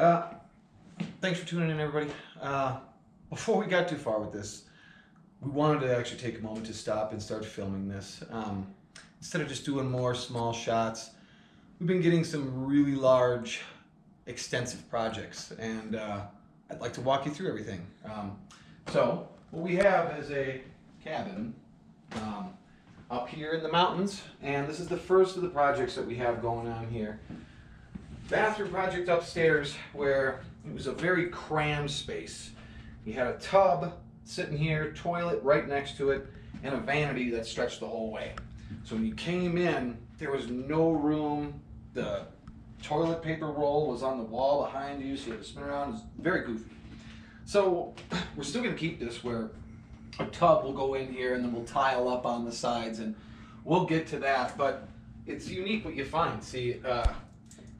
Uh, Thanks for tuning in, everybody. Before we got too far with this, we wanted to actually take a moment to stop and start filming this. Instead of just doing more small shots, we've been getting some really large, extensive projects, and I'd like to walk you through everything. So, what we have is a cabin up here in the mountains, and this is the first of the projects that we have going on here. Bathroom project upstairs where it was a very crammed space. You had a tub sitting here, toilet right next to it, and a vanity that stretched the whole way. So when you came in, there was no room. The toilet paper roll was on the wall behind you, so you had to spin around. It was very goofy. So we're still going to keep this where a tub will go in here and then we'll tile up on the sides, and we'll get to that, but it's unique what you find. See,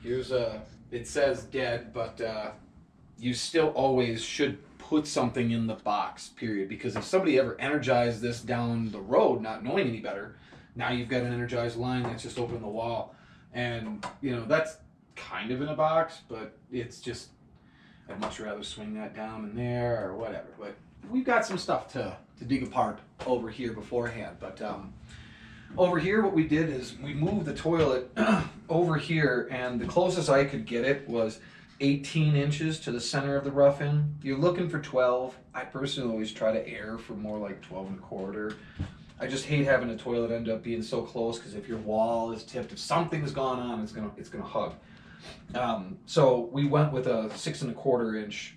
here's it says dead, but you still always should put something in the box, period. Because if somebody ever energized this down the road, not knowing any better, now you've got an energized line that's just over the wall. And, you know, that's kind of in a box, but it's just, I'd much rather swing that down in there or whatever. But we've got some stuff to dig apart over here beforehand. But over here, what we did is we moved the toilet over here, and the closest I could get it was 18 inches to the center of the rough-in. You're looking for 12. I personally always try to err for more like 12 1/4. I just hate having a toilet end up being so close, because if your wall is tipped, if something's gone on, it's gonna hug. So we went with a 6 1/4 inch,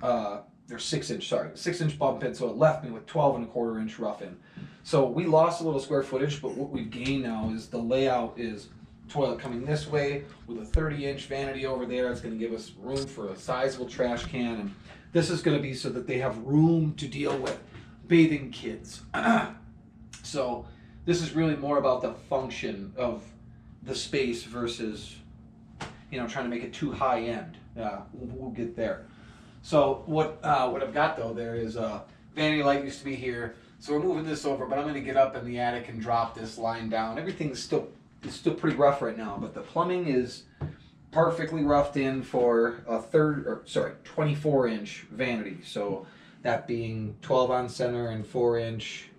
or 6 inch, sorry, 6 inch bump in, so it left me with 12 1/4 inch rough-in. So we lost a little square footage, but what we've gained now is the layout is toilet coming this way with a 30-inch vanity over there. It's going to give us room for a sizable trash can, and this is going to be so that they have room to deal with bathing kids. So this is really more about the function of the space versus, you know, trying to make it too high end. We'll get there. So what I've got though there is vanity light used to be here. So we're moving this over, but I'm going to get up in the attic and drop this line down. Everything's still pretty rough right now, but the plumbing is perfectly roughed in for a 24-inch vanity. So that being 12 on center and 4-inch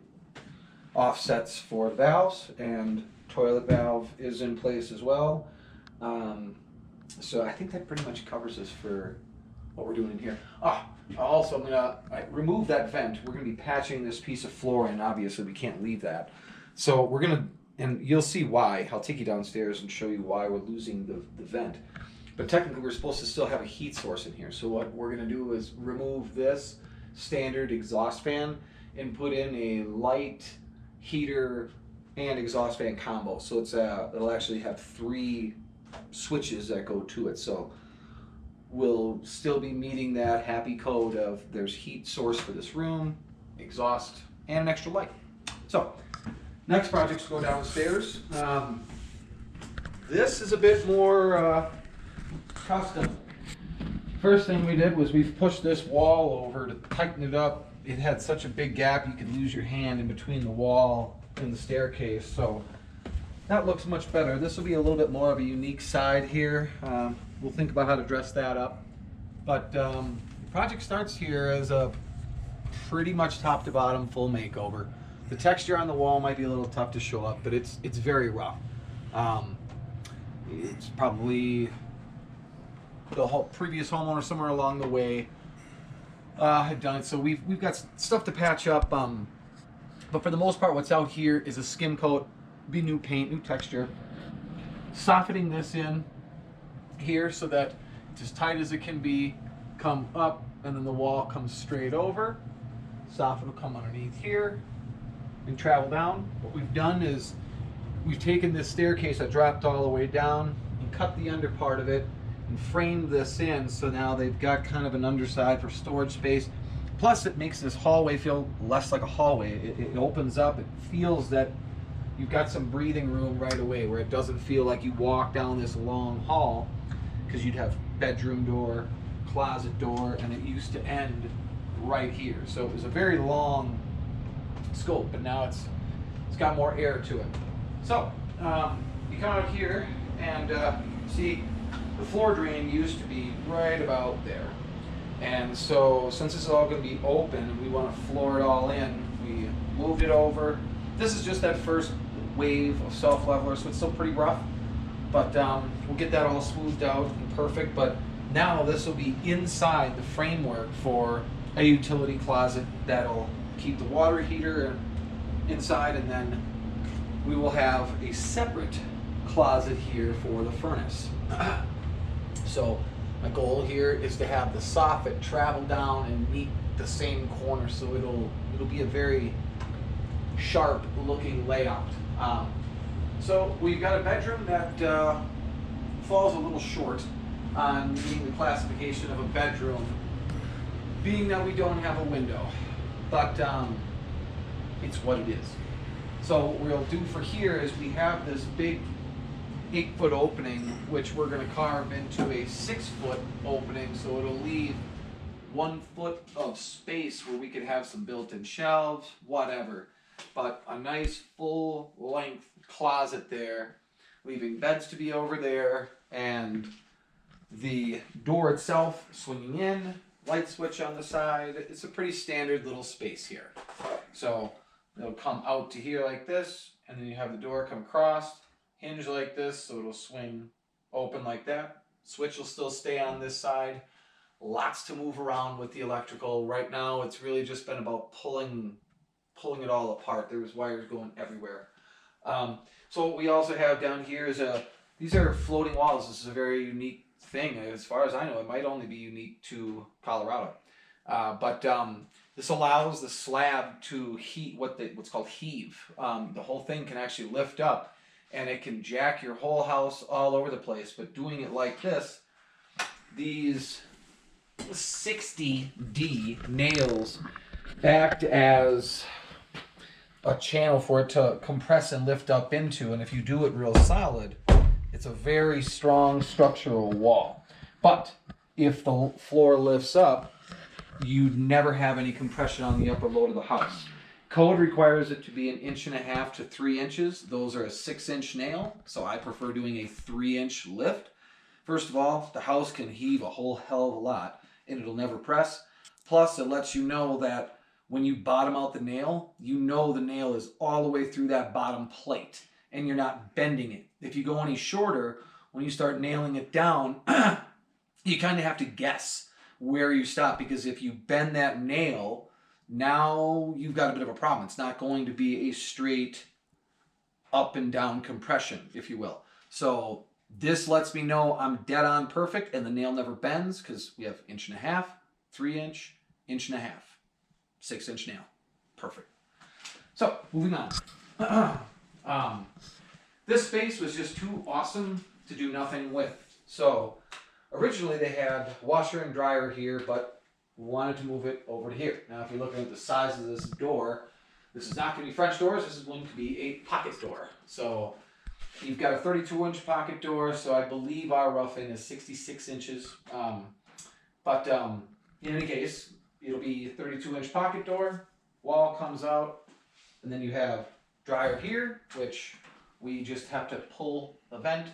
offsets for the valves, and toilet valve is in place as well. So I think that pretty much covers us for what we're doing in here. Also, I'm gonna remove that vent. We're gonna be patching this piece of floor in. Obviously, we can't leave that. So we're gonna, and you'll see why. I'll take you downstairs and show you why we're losing the vent. But technically, we're supposed to still have a heat source in here. So what we're gonna do is remove this standard exhaust fan and put in a light heater and exhaust fan combo. So it's it'll actually have 3 switches that go to it. So we'll still be meeting that happy code of there's heat source for this room, exhaust, and an extra light. So next projects go downstairs. This is a bit more custom. First thing we did was we've pushed this wall over to tighten it up. It had such a big gap you could lose your hand in between the wall and the staircase. So that looks much better. This will be a little bit more of a unique side here. We'll think about how to dress that up. But the project starts here as a pretty much top to bottom full makeover. The texture on the wall might be a little tough to show up, but it's very rough. It's probably the whole previous homeowner somewhere along the way had done it. So we've got stuff to patch up. But for the most part, what's out here is a skim coat, be new paint, new texture. Softening this in here so that it's as tight as it can be, come up, and then the wall comes straight over. Soften will come underneath here and travel down. What we've done is we've taken this staircase that dropped all the way down and cut the under part of it and framed this in, so now they've got kind of an underside for storage space. Plus it makes this hallway feel less like a hallway. It opens up, it feels that you've got some breathing room right away, where it doesn't feel like you walk down this long hall, because you'd have bedroom door, closet door, and it used to end right here. So it was a very long scope, but now it's got more air to it. So you come out here and see the floor drain used to be right about there. And so since this is all going to be open and we want to floor it all in, we moved it over. This is just that first wave of self-leveler, so it's still pretty rough. But we'll get that all smoothed out and perfect. But now this will be inside the framework for a utility closet that'll keep the water heater inside, and then we will have a separate closet here for the furnace. So my goal here is to have the soffit travel down and meet the same corner, so it'll be a very sharp looking layout. So we've got a bedroom that falls a little short on meeting the classification of a bedroom, being that we don't have a window, but it's what it is. So what we'll do for here is we have this big 8-foot opening, which we're going to carve into a 6-foot opening, so it'll leave 1 foot of space where we could have some built-in shelves, whatever. But a nice full-length closet there, leaving beds to be over there, and the door itself swinging in, light switch on the side. It's a pretty standard little space here. So it'll come out to here like this, and then you have the door come across, hinge like this, so it'll swing open like that. Switch will still stay on this side. Lots to move around with the electrical. Right now it's really just been about pulling it all apart. There's wires going everywhere. So what we also have down here is these are floating walls. This is a very unique thing. As far as I know, it might only be unique to Colorado. But this allows the slab to heat, what's called heave. The whole thing can actually lift up, and it can jack your whole house all over the place. But doing it like this, these 60D nails act as a channel for it to compress and lift up into, and if you do it real solid, it's a very strong structural wall. But if the floor lifts up, you never have any compression on the upper load of the house. Code requires it to be 1.5 inches to 3 inches. Those are a 6-inch nail, so I prefer doing a 3-inch lift. First of all, the house can heave a whole hell of a lot, and it'll never press. Plus, it lets you know that when you bottom out the nail, you know the nail is all the way through that bottom plate, and you're not bending it. If you go any shorter, when you start nailing it down, you kind of have to guess where you stop, because if you bend that nail, now you've got a bit of a problem. It's not going to be a straight up and down compression, if you will. So this lets me know I'm dead on perfect and the nail never bends, because we have 1.5 inches, 3-inch, 1.5 inches, 6-inch nail. Perfect. So moving on. This space was just too awesome to do nothing with. So originally they had washer and dryer here, but we wanted to move it over to here. Now if you're looking at the size of this door, this is not going to be French doors, this is going to be a pocket door. So you've got a 32-inch pocket door, so I believe our roughing is 66 inches. But in any case, it'll be a 32-inch pocket door, wall comes out, and then you have dryer here, which we just have to pull the vent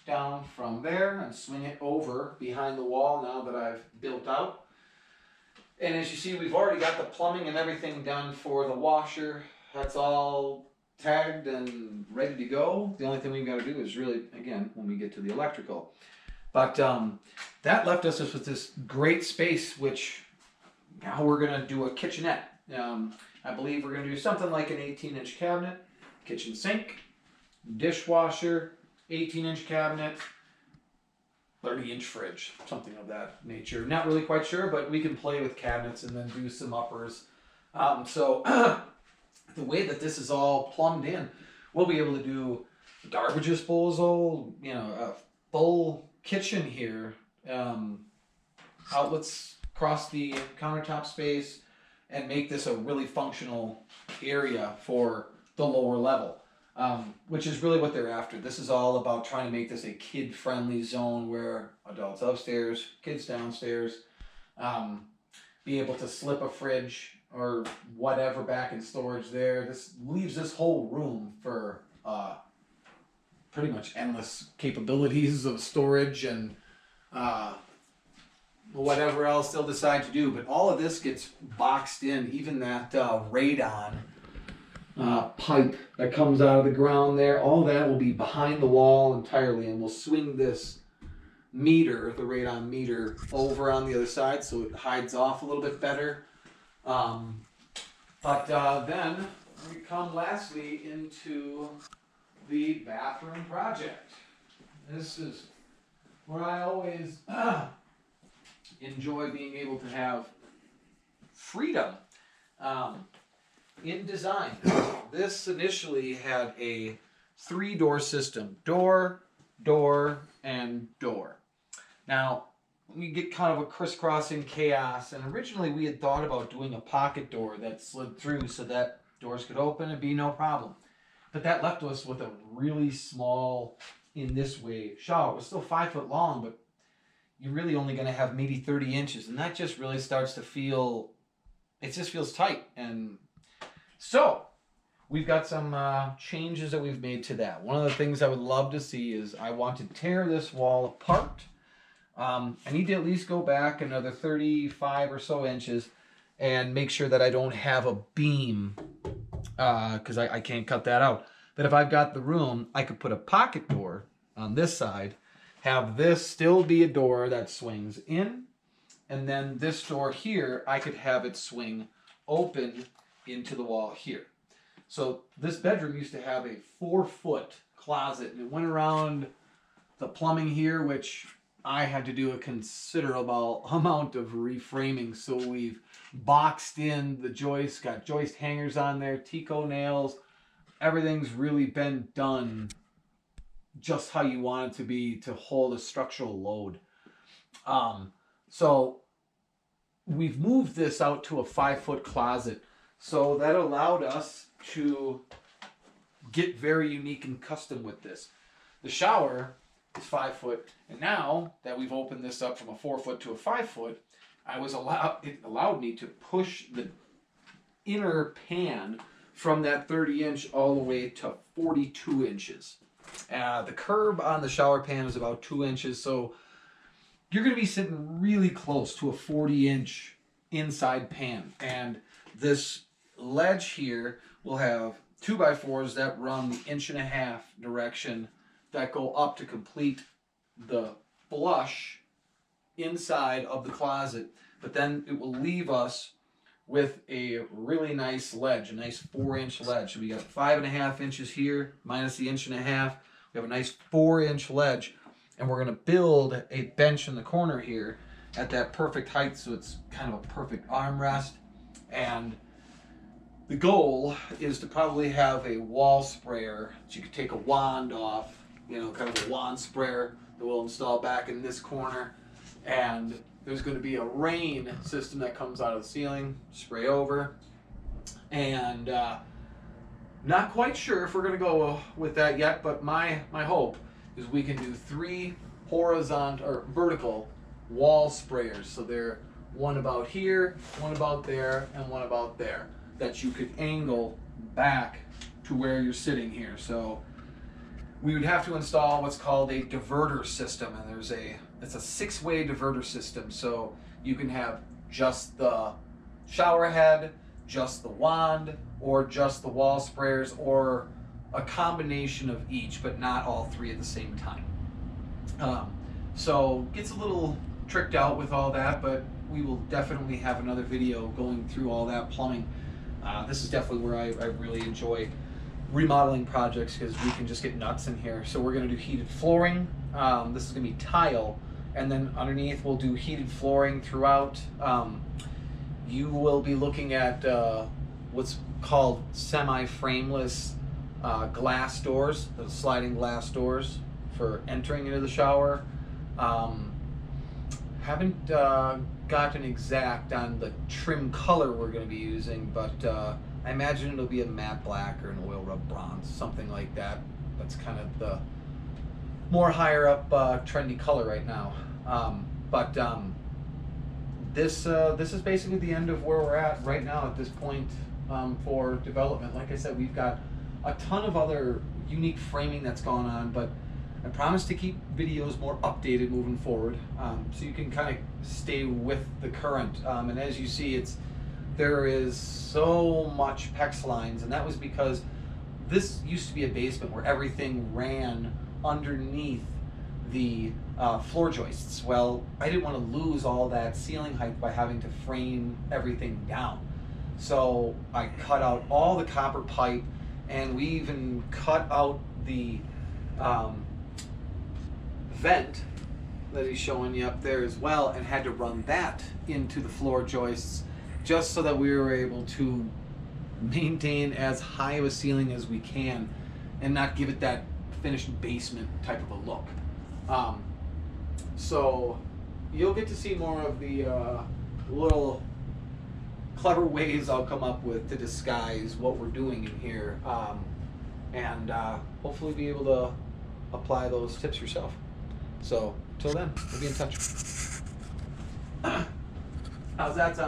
down from there and swing it over behind the wall now that I've built out. And as you see, we've already got the plumbing and everything done for the washer. That's all tagged and ready to go. The only thing we've got to do is really, again, when we get to the electrical. But that left us with this great space, which now we're going to do a kitchenette. I believe we're going to do something like an 18-inch cabinet, kitchen sink, dishwasher, 18-inch cabinet, 30-inch fridge, something of that nature. Not really quite sure, but we can play with cabinets and then do some uppers. So the way that this is all plumbed in, we'll be able to do garbage disposal, a full kitchen here, outlets across the countertop space, and make this a really functional area for the lower level. Which is really what they're after. This is all about trying to make this a kid-friendly zone where adults upstairs, kids downstairs, be able to slip a fridge or whatever back in storage there. This leaves this whole room for pretty much endless capabilities of storage and whatever else they'll decide to do. But all of this gets boxed in, even that radon pipe that comes out of the ground there, all that will be behind the wall entirely, and we'll swing this meter, the radon meter, over on the other side so it hides off a little bit better. But then we come lastly into the bathroom project. This is where I always enjoy being able to have freedom in design. This initially had a 3-door system: door, door, and door. Now, we get kind of a crisscrossing chaos, and originally we had thought about doing a pocket door that slid through so that doors could open and be no problem. But that left us with a really small, in this way, shower. It was still 5 foot long, but you're really only going to have maybe 30 inches, and that just really starts to feel, it just feels tight. And so we've got some changes that we've made to that. One of the things I would love to see is I want to tear this wall apart. I need to at least go back another 35 or so inches and make sure that I don't have a beam, because I can't cut that out. But if I've got the room, I could put a pocket door on this side, have this still be a door that swings in, and then this door here, I could have it swing open into the wall here. So this bedroom used to have a 4-foot closet, and it went around the plumbing here, which I had to do a considerable amount of reframing. So we've boxed in the joists, got joist hangers on there, Tico nails. Everything's really been done just how you want it to be to hold a structural load. So we've moved this out to a 5-foot closet. So that allowed us to get very unique and custom with this. The shower is 5 foot, and now that we've opened this up from a 4-foot to a 5-foot, it allowed me to push the inner pan from that 30-inch all the way to 42 inches. The curb on the shower pan is about 2 inches, so you're going to be sitting really close to a 40-inch inside pan. And this ledge here will have 2x4s that run the 1.5-inch direction that go up to complete the flush inside of the closet, but then it will leave us with a really nice ledge, a nice 4-inch ledge. So we got 5.5 inches here minus the 1.5 inches. We have a nice 4-inch ledge, and we're going to build a bench in the corner here at that perfect height, so it's kind of a perfect armrest. And the goal is to probably have a wall sprayer that you could take a wand off, kind of a wand sprayer that we'll install back in this corner. And there's going to be a rain system that comes out of the ceiling, spray over. And not quite sure if we're going to go with that yet, but my hope is we can do 3 horizontal or vertical wall sprayers. So they're one about here, one about there, and one about there, that you could angle back to where you're sitting here. So we would have to install what's called a diverter system, and it's a 6-way diverter system. So you can have just the shower head, just the wand, or just the wall sprayers, or a combination of each, but not all 3 at the same time. So gets a little tricked out with all that, but we will definitely have another video going through all that plumbing. This is definitely where I really enjoy remodeling projects, because we can just get nuts in here. So we're going to do heated flooring. This is going to be tile, and then underneath we'll do heated flooring throughout. You will be looking at what's called semi-frameless glass doors, the sliding glass doors for entering into the shower. Haven't gotten exact on the trim color we're going to be using, but I imagine it'll be a matte black or an oil rub bronze, something like that. That's kind of the more higher up trendy color right now. This is basically the end of where we're at right now at this point for development. Like I said, we've got a ton of other unique framing that's gone on, but I promise to keep videos more updated moving forward, so you can kind of stay with the current. And as you see, there is so much PEX lines, and that was because this used to be a basement where everything ran underneath the floor joists. Well, I didn't want to lose all that ceiling height by having to frame everything down. So I cut out all the copper pipe, and we even cut out the vent that he's showing you up there as well, and had to run that into the floor joists just so that we were able to maintain as high of a ceiling as we can and not give it that finished basement type of a look. So you'll get to see more of the little clever ways I'll come up with to disguise what we're doing in here, and hopefully be able to apply those tips yourself. So till then, we'll be in touch. How's that sound?